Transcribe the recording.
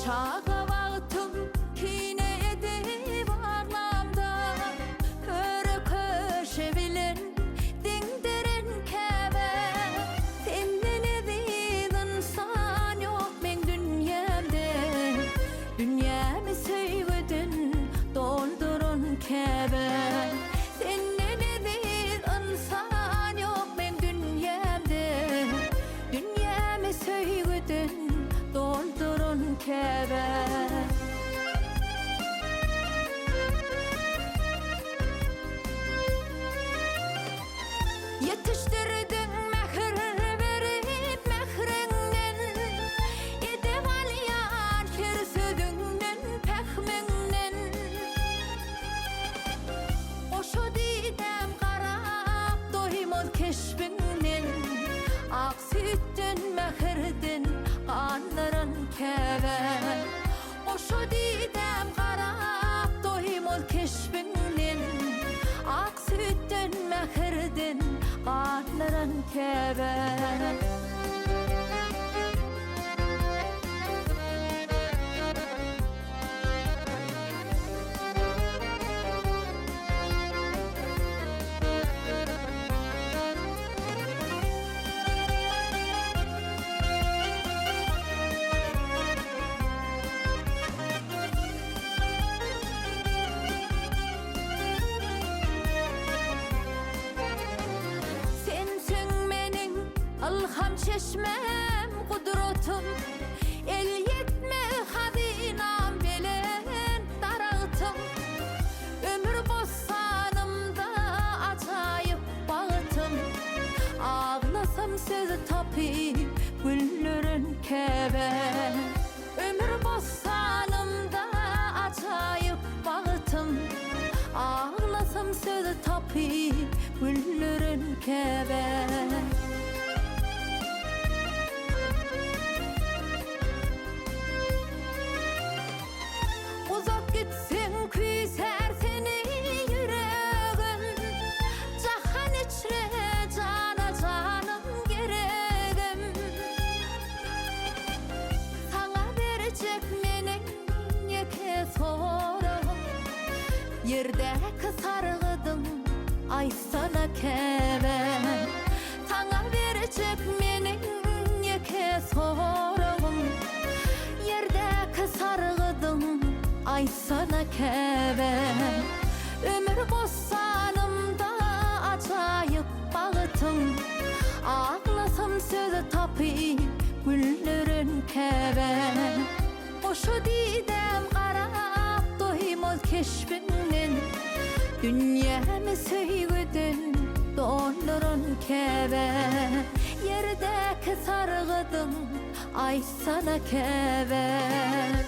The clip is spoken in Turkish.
Çağa baktım kine edip ağlamda Körü köşe bilen dindiren kebe Senden edip insan yok men dünyamda Dünyamı sevdin doldurun kebe Senden edip insan yok men dünyamda Dünyamı sevdin doldurun kebe Yetiştirdin mehir verip mehrinden Edip alyan her sözünden pehmenden Oşu didem qarap doymaz keşfinden Ak sütten mehirdin qanların kebe Oşu didem qarap doymaz keşfinden Ak sütten mehirdin qanların kebe Alham çeşmem kudretim El yetme hazinam bilen daraltım Ömür bossanımda acayip bağıtım Ağlasam sözü tapip güllerin kebe Ömür bossanımda acayip bağıtım Ağlasam sözü tapip güllerin kebe Uzak gitsin küser seni yüreğin Cahan içre cana canım gereğim Sana verecek menin yeke sorum Yerdeki sargıdım ay sana kebe Sana verecek menin yeke sorum Yerdeki sargıdım ay sana kebe Ömür bossanımda acayip bağıtım Ağlasam sözü tapip güllerin kebe Oşu didem qarap doymaz keşfinden Dünyamı sevdin doldurun kebe Yerdeki sargıdım ay sana kebe